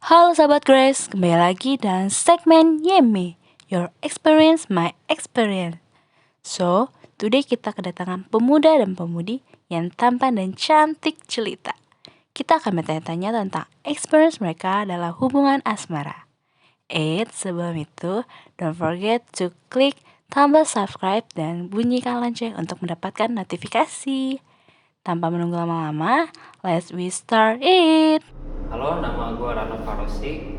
Halo sahabat Grace, kembali lagi dalam segmen Yeme, Your Experience My Experience. So, today kita kedatangan pemuda dan pemudi yang tampan dan cantik jelita. Kita akan bertanya-tanya tentang experience mereka dalam hubungan asmara. Sebelum itu, don't forget to click tombol subscribe dan bunyikan lonceng untuk mendapatkan notifikasi. Tanpa menunggu lama-lama, let's start it! Halo, nama gue Rano Farosi.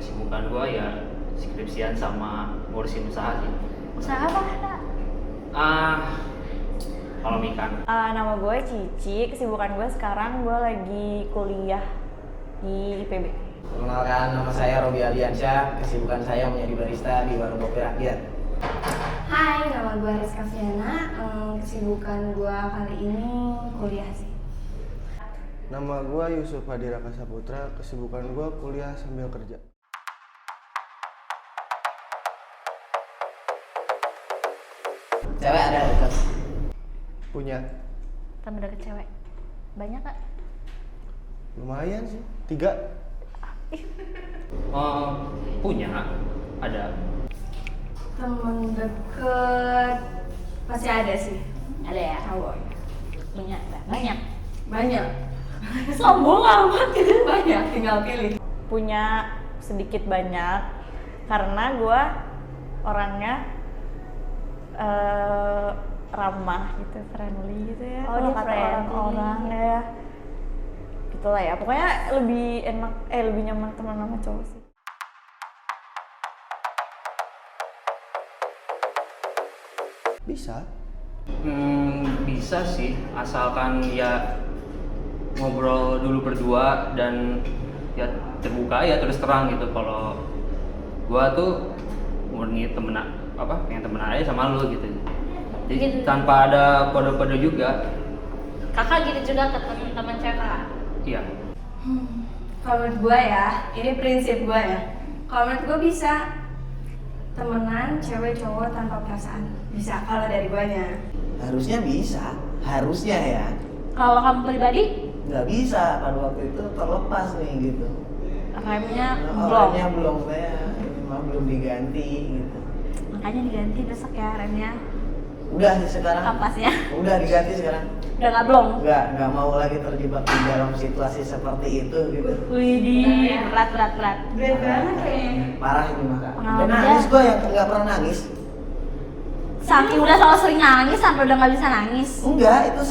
Kesibukan gue ya skripsian sama ngurusin usaha sih. Usaha apa, Kak? Kalau ikan. Nama gue Cici, kesibukan gue sekarang gue lagi kuliah di IPB. Perkenalkan, nama saya Robi Aliansyah, kesibukan saya menjadi barista di warung kopi rakyat. Hai, nama gue Rizka Fiana. Kesibukan gue kali ini kuliah sih. Nama gue Yusuf Hadi Raka Saputra, kesibukan gue kuliah sambil kerja. Cewek ada dekat? Punya? Temen deket cewek, banyak gak? Lumayan sih, 3. Punya, ada. Temen deket pasti ada sih. Ada ya? Cowok. Punya, banyak. Banyak. Sombong amat gitu, banyak. Tinggal pilih. Punya sedikit banyak, karena gue orangnya ramah gitu, friendly gitu ya. Oh, Kalau dia kata friendly. orang ya, gitulah ya. Pokoknya lebih enak, lebih nyaman teman sama cowok sih. Bisa? Bisa sih, asalkan ya ngobrol dulu berdua dan ya terbuka ya terus terang gitu. Kalau gue tuh murni pengen temenan aja sama lu gitu. Jadi Gitu. tanpa ada kode-kode juga. Kakak gitu juga ke teman-teman cewek kakak? Iya. Kalau menurut gue ya, ini prinsip gue ya. Kalau menurut gue bisa temenan cewek cowok tanpa perasaan. Bisa kalau dari guanya. Harusnya bisa, harusnya ya. Kalau kamu pribadi? Nggak bisa, pada waktu itu terlepas nih gitu. Remnya belum? Orangnya belum, saya ini mah belum diganti gitu. Makanya diganti besok ya remnya. Udah sih sekarang. Kapasnya? Udah diganti sekarang. Udah nggak belum? Nggak mau lagi terjebak di dalam situasi seperti itu gitu. Widih, berat. Berat banget kayaknya. Parah ini mah Kak. Pengalaman Dan nangis gue yang nggak pernah nangis. Saking udah selalu sering nangis sampai udah nggak bisa nangis. Enggak, itu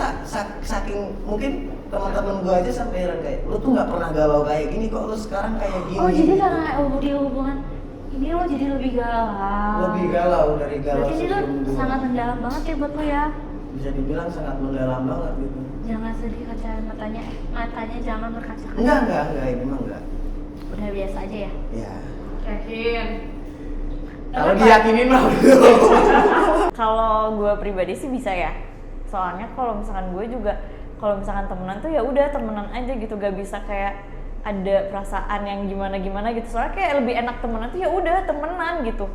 saking mungkin teman-teman gue aja sampai heran kayak lu tuh nggak pernah galau kayak gini kok lu sekarang kayak gini. Oh jadi karena di hubungan ini lo jadi lebih galau. Lebih galau dari galau Berarti ini lo sebelum sangat mendalam banget ya buat lo ya. bisa dibilang sangat mendalam banget gitu. Jangan sedih matanya jangan berkaca-kaca. Enggak, ini mah enggak. Udah biasa aja ya. Ya. Yakin. Kalau diyakinin mah belum. Kalau gue pribadi sih bisa ya. Soalnya kalau misalkan gue juga kalau misalkan temenan tuh ya udah temenan aja gitu, gak bisa kayak ada perasaan yang gimana gitu. Soalnya kayak lebih enak temenan tuh ya udah temenan gitu.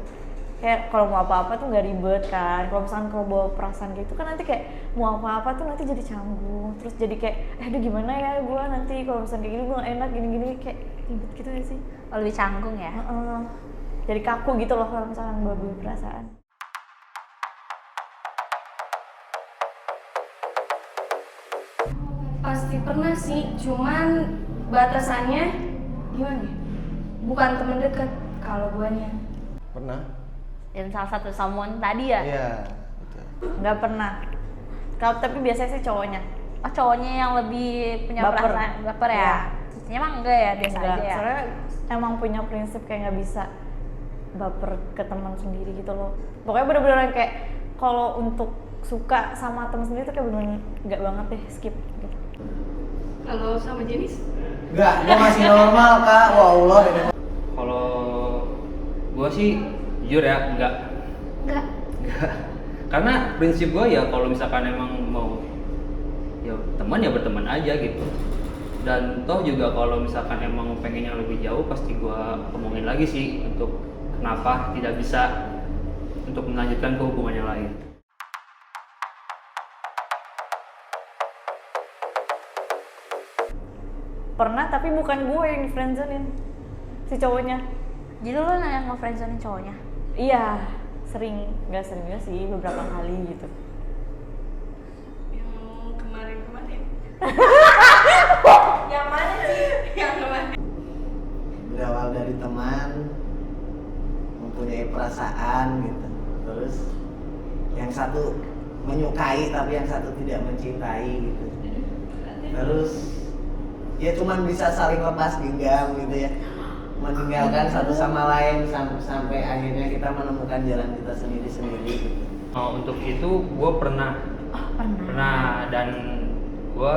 Kayak kalau mau apa-apa tuh gak ribet kan. Kalau misalkan kalau bawa perasaan gitu kan nanti kayak mau apa-apa tuh nanti jadi canggung. Terus jadi kayak aduh gimana ya gue nanti kalau misalkan kayak gini gue gak enak gini kayak ribet gitu ya sih. Oh, lebih canggung ya. Jadi kaku gitu loh kalau misalkan bawa perasaan. Pasti pernah sih, cuman batasannya gimana ya? Bukan temen deket kalau guanya. Pernah? Dan salah satu someone tadi ya. Iya, betul. Nggak pernah. Kalau tapi biasanya sih cowoknya. Oh, cowoknya yang lebih punya Baper. perasaan baper ya? Iya. Cicinya emang enggak ya, biasa Enggak. aja ya? Soalnya emang punya prinsip kayak nggak bisa baper ke teman sendiri gitu loh. Pokoknya bener-bener yang kayak kalau untuk suka sama teman sendiri tuh kayak bener-bener nggak banget deh, skip gitu. Kalau sama jenis? Enggak, gua masih normal Kak. Wah Allah ini. Kalau gue sih jujur ya enggak. Karena prinsip gue ya kalau misalkan emang mau ya teman ya berteman aja gitu. Dan toh juga kalau misalkan emang pengen yang lebih jauh pasti gue omongin lagi sih untuk kenapa tidak bisa untuk melanjutkan ke hubungan yang lain. Pernah, tapi bukan gue yang di friendzonein, si cowoknya. Jadi lu yang nge-friendzonin cowoknya? Iya, nggak sering juga sih, beberapa kali gitu. Yang kemarin-kemarin. Yang mana sih? Yang kemarin. Berawal dari teman, mempunyai perasaan gitu. Terus yang satu menyukai tapi yang satu tidak mencintai gitu. Terus ya cuman bisa saling lepas genggam gitu ya, meninggalkan satu sama lain sampai akhirnya kita menemukan jalan kita sendiri-sendiri gitu. Untuk itu gue pernah dan gue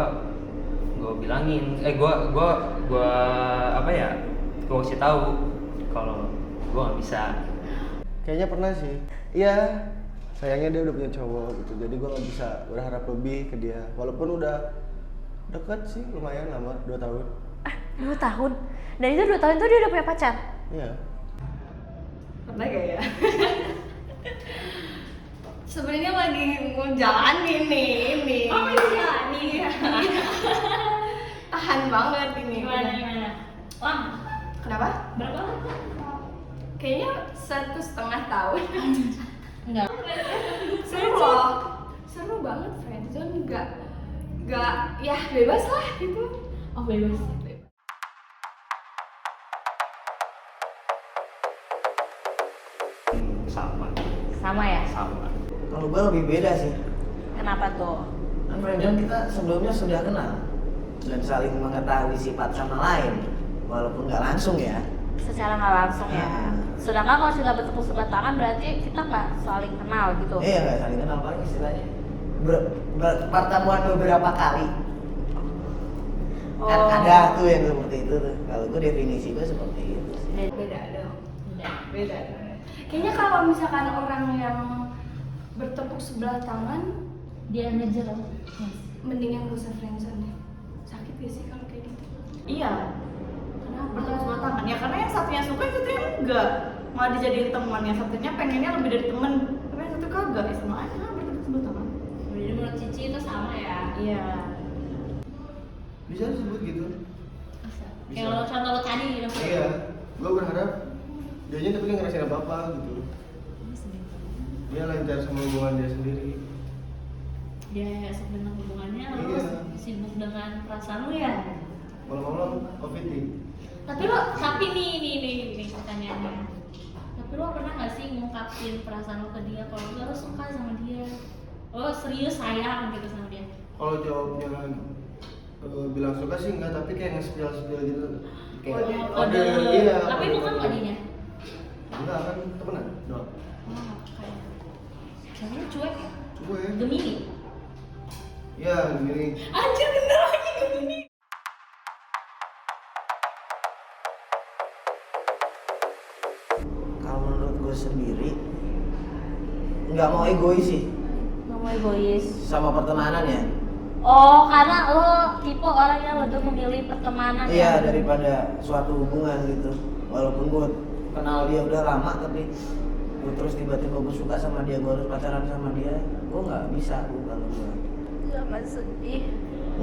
bilangin gue apa ya, gue kasih tahu kalau gue nggak bisa. Kayaknya pernah sih. Iya, sayangnya dia udah punya cowok gitu, jadi gue nggak bisa berharap lebih ke dia. Walaupun udah deket sih, lumayan lama, 2 tahun. 2 tahun? Dan itu 2 tahun itu dia udah punya pacar? Iya. Pernah gak ya? Sebenarnya lagi mau jalanin ini. Oh, ini. Tahan banget ini. Gimana? Lama? Kenapa? Berapa lama? Kayaknya 1,5 tahun. Enggak. Seru banget friendzone, nggak ya bebas lah gitu. Oh, bebas. Sama ya? Sama. Kalau gue lebih beda sih. Kenapa tuh? Kan friendzone kita sebelumnya sudah kenal dan saling mengetahui sifat sama lain, walaupun nggak langsung ya. Secara nggak langsung ya. Sedangkan kalau sudah bertepuk sebelah tangan berarti kita nggak saling kenal gitu. Iya nggak saling kenal, paling istilahnya pertemuan beberapa kali. Kan ada tuh yang seperti itu tuh. Kalau gue definisi gue seperti itu sih. Beda dong. Beda. Kayaknya kalau misalkan orang yang bertepuk sebelah tangan, Dia ngejar. mendingan gak usah friendzone deh. Sakit gak sih kalau kayak gitu? Iya. Kenapa? Bertepuk sebelah tangan. Ya karena yang satunya suka, yang satunya enggak. Malah dijadiin teman. Yang satunya pengennya lebih dari teman, tapi yang satu kagak. Ya sama aja lah bertepuk sebelah tangan. Jadi menurut Cici itu sama ya? Iya. Bisa disebut gitu. Bisa. Kayak lo contoh lo tadi gitu. Iya, gue berharap dianya tapi nggak ngerasain apa-apa gitu. Dia lancar sama hubungan dia sendiri. Dia sebenarnya hubungannya lo Iya. sibuk dengan perasaan lo ya? Malam-malam overthinking. Tapi nih pertanyaannya. Tapi lo pernah nggak sih ngungkapin perasaan lo ke dia kalau lo suka sama dia? Lo serius sayang gitu sama dia? Kalau jawabnya bilang suka sih enggak, tapi kayak nge-spill gitu. Kayak Kode. iya. Tapi bukan nggak dinya? Enggak, kan temenan doang. Oh, kayak. Kayaknya cuek ya? Gue Gemini? ya gini. Anjir bener lagi Gemini. Kalau menurut gue sendiri nggak mau egois sih Nggak mau egois. sama pertemanan ya. Oh, karena lo tipe orang yang lebih memilih pertemanan Iya ya? daripada suatu hubungan gitu. Walaupun gue kenal dia udah lama, tapi gue terus tiba-tiba gue suka sama dia, gue harus pacaran sama dia, gue nggak bisa. Gue kalau gue Nggak sedih.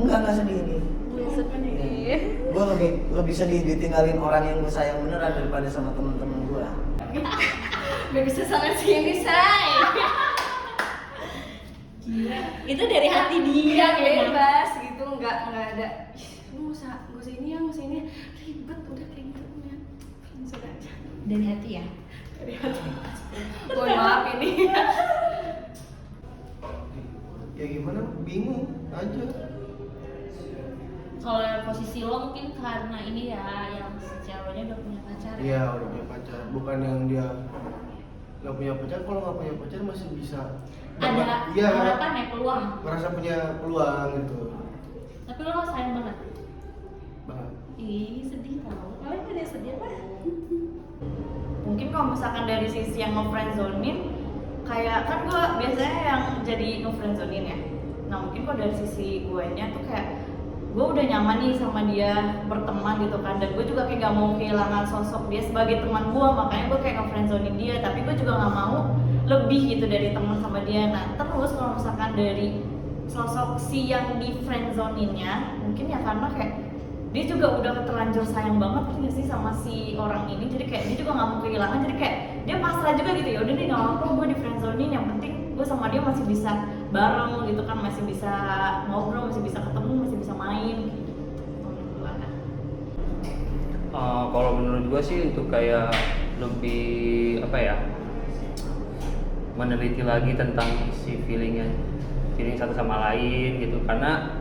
nggak sedih nih. Gue sedih. Gue lebih sedih ditinggalin orang yang gue sayang beneran daripada sama temen-temen gue. Gak bisa sana sini, say. Gila. Itu dari hati dia Iya, kayaknya. bebas gitu, nggak ada. Lu nggak usah ini ya, nggak usah ini. Ribet udah kayak gitu ya. Friendzone aja. Dari hati ya? Dari hati. Mohon maaf ini. Ya gimana? Bingung aja. Kalau posisi lo mungkin karena ini ya, yang si ceweknya udah punya pacar ya? Iya, udah punya pacar. Bukan yang dia nggak punya pacar. Kalau nggak punya pacar masih bisa. Ada Iya. harapan ya, peluang. Merasa punya peluang gitu. Tapi lo sayang banget. Banget. Ih, sedih tau. Kalian ada yang sedih apa? Mungkin kalau misalkan dari sisi yang nge-friendzonin, kayak kan gue biasanya yang jadi nge-friendzonin ya. Nah mungkin kalau dari sisi guanya tuh kayak gue udah nyaman nih sama dia berteman gitu kan, dan gue juga kayak gak mau kehilangan sosok dia sebagai teman gue, makanya gue kayak nge-friendzonin dia, tapi gue juga gak mau lebih gitu dari teman sama dia. Nah terus kalau misalkan dari sosok si yang di friendzoninnya, mungkin ya karena kayak dia juga udah terlanjur sayang banget nggak sih sama si orang ini, jadi kayak dia juga nggak mau kehilangan, jadi kayak dia pasrah juga gitu, ya udah nih nggak apa-apa gue di friendzonein, yang penting gue sama dia masih bisa bareng gitu kan, masih bisa ngobrol, masih bisa ketemu, masih bisa main gitu. Kalau menurut gue sih untuk kayak lebih apa ya, meneliti lagi tentang si feeling satu sama lain gitu, karena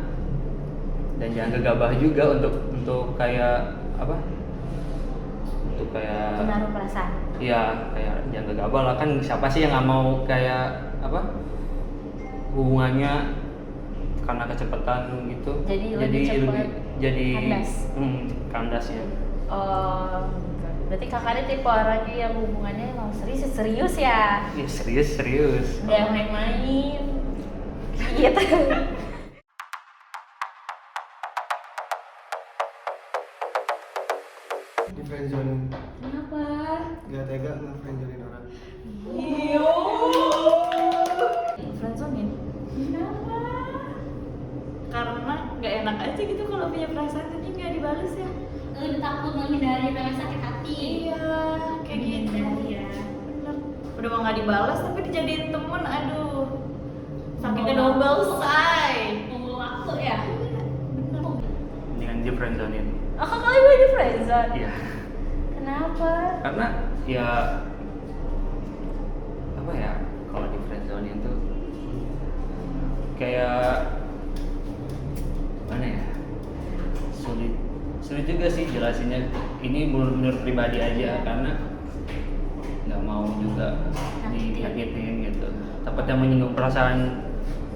dan jangan gegabah juga untuk kayak apa, untuk kayak Menaruh perasaan. iya kayak jangan gegabah lah, kan siapa sih yang nggak mau kayak apa hubungannya karena kecepatan gitu, Jadi lebih cepet jadi kandas. Kandas ya. Oh, berarti kakaknya tipe orangnya yang hubungannya emang serius ya? Ya serius. Nggak main-main. Gitu. Di friendzone. Kenapa? Gak tega nge-friendzonein orang. Friendzonein Kenapa? karena nggak enak aja gitu kalau punya perasaan tapi nggak dibales ya. Lebih takut menghindari rasa sakit hati. Iya, kayak gitu. Menghindari ya. Bener. Udah mau nggak dibalas tapi dijadiin temen, aduh. Sakitnya Membawa double waktu. say. Tunggu waktu ya. Bener. Mendingan dia friendzonein. Oh, kakaknya gue di friendzone. Iya. Kenapa? Karena ya apa ya, kalau di friendzonein tuh kayak mana ya, sulit juga sih jelasinnya. Ini menurut pribadi aja, karena nggak mau juga disakitin gitu, takutnya menyinggung perasaan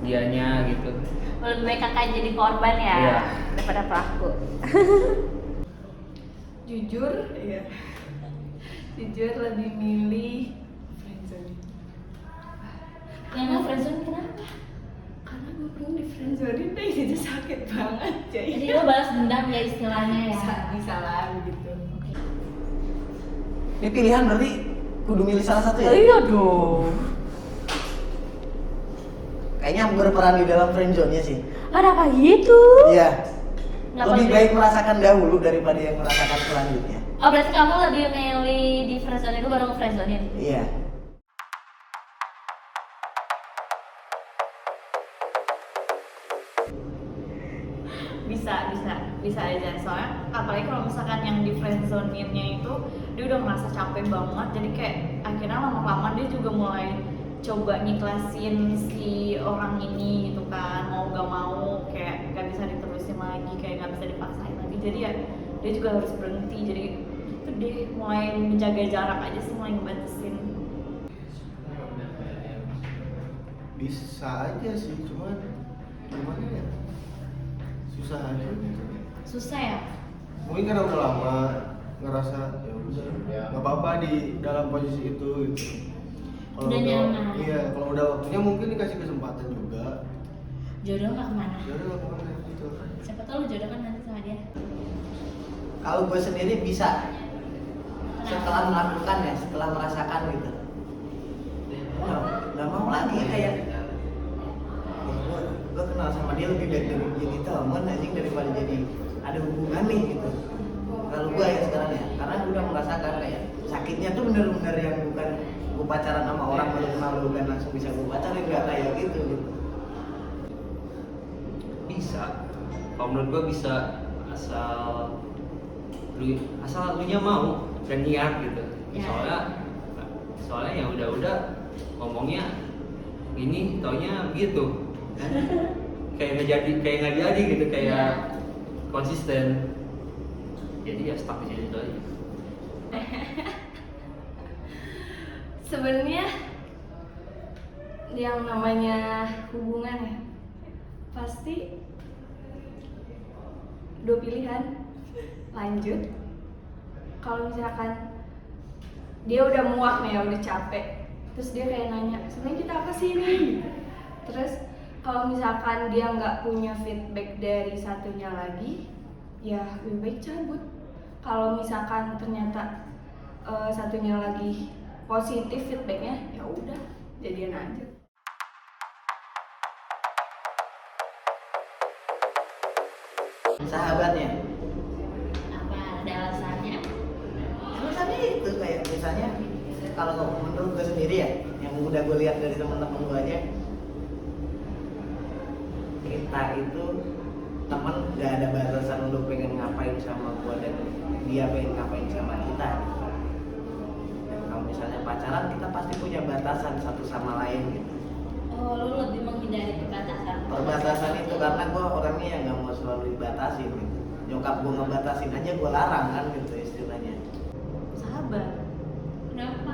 dianya gitu. Lebih baik kakak jadi korban ya Iya. daripada pelaku. Jujur, iya. Jujur lebih milih friendzone. Karena friendzone kenapa? Karena gue pernah di friendzone deh, itu sakit banget Jadi cuy. lo balas dendam ya istilahnya ya. Bisa lah begitu. Ini pilihan berarti kudu milih salah satu ya? Iya dong. Kayaknya berperan di dalam friendzone-nya sih. Kenapa gitu? Iya. Kenapa Lebih lebih- baik merasakan dahulu daripada yang merasakan selanjutnya. Oh, berarti kamu lebih milih di friendzone itu baru friendzonein? Iya. Bisa aja, soalnya apalagi kalau misalkan yang di friendzonein-nya itu dia udah merasa capek banget, jadi kayak akhirnya lama-lama dia juga mulai coba ngiklasin si orang ini gitu kan, mau gak mau kayak gak bisa diterusin lagi, kayak gak bisa dipaksain lagi, jadi ya dia juga harus berhenti, jadi itu deh mulai menjaga jarak aja sih, mulai ngebatasin. Bisa aja sih, cuman gimana ya, susah aja gitu. Susah ya. Mungkin karena udah lama ngerasa ya udah nggak apa-apa di dalam posisi itu gitu. Udah nyaman. Iya, kalau udah waktunya mungkin dikasih kesempatan juga. Jodoh nggak kemana. Ya udah lakukan gitu. Siapa tahu lo jodoh kan nanti sama dia. Kalau gue sendiri bisa setelah melakukan ya, setelah merasakan gitu. Nggak mau lagi kayak gue kenal sama dia lebih baik dari jadi teman anjing daripada jadi ada hubungan nih gitu. Kalau gue ya sekarang ya, karena gue udah merasakan kayak sakitnya tuh bener-bener yang bukan gue pacaran sama orang baru kenal lu kan langsung bisa gue pacarin, nggak kayak gitu. Bisa, kalau menurut gua bisa, asal lu nya mau dan niat gitu. Ya. Soalnya ya udah ngomongnya ini taunya gitu kan? kayak nggak jadi gitu, kayak konsisten, jadi ya stuck di situ aja. Sebenarnya yang namanya hubungan ya pasti dua pilihan, lanjut kalau misalkan dia udah muak nih ya, udah capek, terus dia kayak nanya sebenarnya kita apa sih ini, terus kalau misalkan dia nggak punya feedback dari satunya lagi ya lebih baik cabut. Kalau misalkan ternyata satunya lagi positif feedbacknya, ya udah jadian aja. Sahabatnya itu kayak misalnya kalau menurut gue sendiri ya, yang udah gue lihat dari teman-teman gue aja, kita itu teman gak ada batasan untuk pengen ngapain sama gue dan dia pengen ngapain sama kita. Dan kalau misalnya pacaran kita pasti punya batasan satu sama lain gitu. Oh, lu lebih menghindari Perbatasan itu karena gue orangnya yang gak mau selalu dibatasin gitu. Nyokap gue ngebatasin aja gue larang kan gitu istilahnya. Sahabat. Kenapa?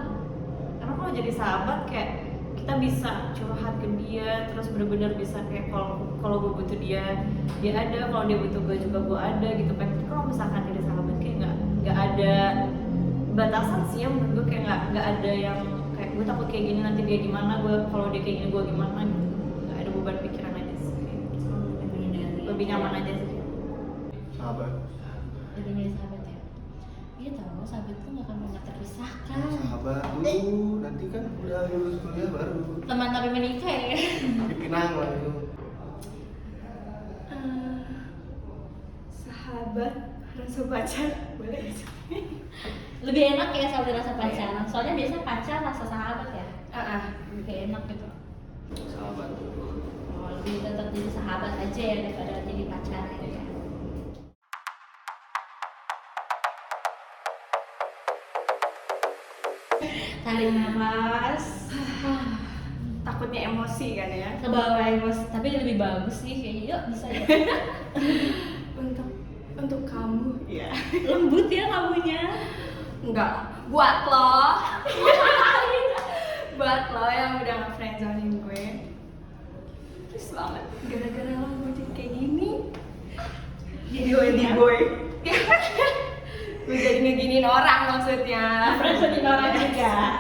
Karena kalau jadi sahabat kayak kita bisa curhat ke dia, terus bener-bener bisa kayak kalau gue butuh dia ada, kalau dia butuh gue juga gue ada gitu kan. Kalau misalkan jadi sahabat kayak nggak ada batasan sih ya menurut gue, kayak nggak ada yang kayak gue takut kayak gini nanti dia gimana, gue kalau dia kayak gini gue gimana gitu. Nggak ada beban pikiran aja sih, kayak gitu. Lebih nyaman aja sih. Sahabat. Lebih milih sahabat ya? Iya tau, sahabat tuh gak akan pernah terpisahkan. Sahabat dulu, nanti kan udah lulus kuliah baru Teman tapi menikah ya. dipinang lah itu. Sahabat, rasa pacar, boleh nggak sih? Lebih enak ya soal rasa pacaran. Soalnya biasanya pacar rasa sahabat ya. Lebih enak gitu. Sahabat. Oh, lebih tetap jadi sahabat aja ya daripada jadi pacar ya. Tarik nafas. Takutnya emosi kan ya. Ke bawah emosi, tapi lebih bagus sih kayaknya. Yuk bisa ya. Untuk kamu, ya. Lembut ya kamunya. Enggak, buat lo. Buat lo yang udah nge-friendzonin gue. Terus banget, gara-gara lo gue jadi kayak gini. Jadi boy. Gue jadi ngeginiin orang maksudnya. Friendzonin orang juga.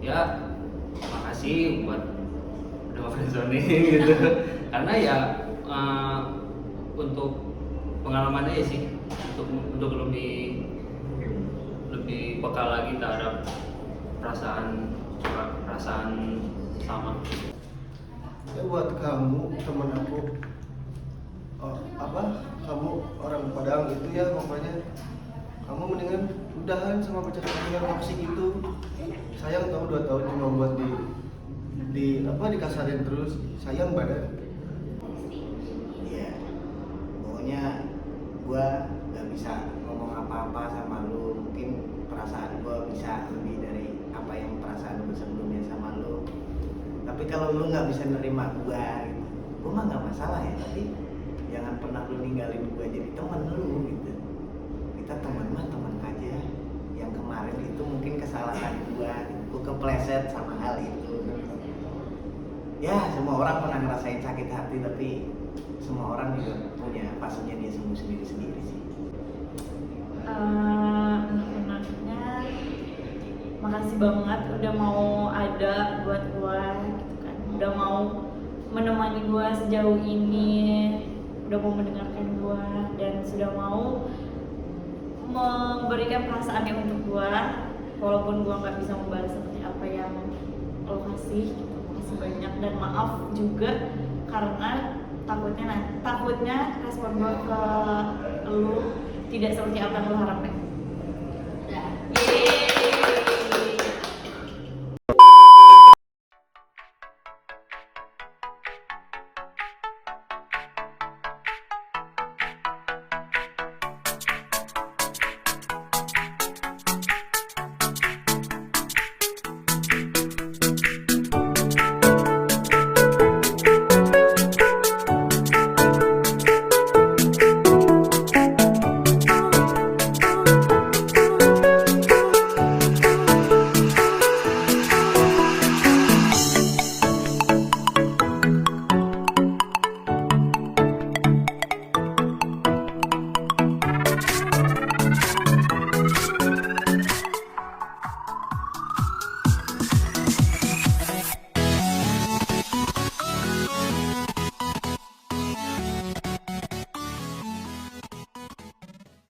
Ya makasih buat udah friendzoning gitu. Karena ya untuk pengalaman aja sih, untuk lebih peka lagi terhadap perasaan sama. Ya buat kamu teman aku, kamu orang Padang gitu ya, pokoknya kamu mendingan udahan sama pacar kamu yang toksik itu. Sayang tau 2 tahun cuma buat dikasarin terus, sayang badan. Iya, pokoknya gua nggak bisa ngomong apa-apa sama lu. Mungkin perasaan gua bisa lebih dari apa yang perasaan gua sebelumnya sama lu. Tapi kalau lu nggak bisa nerima gua, gitu, gua mah nggak masalah ya. Tapi jangan pernah lu ninggalin gua jadi teman lu gitu. Kita teman mah teman aja. Yang kemarin itu mungkin kesalahan gua kepleset sama hal itu. Ya semua orang pernah ngerasain sakit hati, tapi semua orang juga punya fasenya dia sembuh sendiri-sendiri sih. Sebenarnya makasih banget udah mau ada buat gua gitu kan, udah mau menemani gua sejauh ini, udah mau mendengarkan gua dan sudah mau memberikan perasaannya untuk gua walaupun gua nggak bisa membalas seperti apa yang lo kasih gitu. Makasih banyak dan maaf juga karena takutnya respon gua ke lu tidak seperti apa yang lo harapkan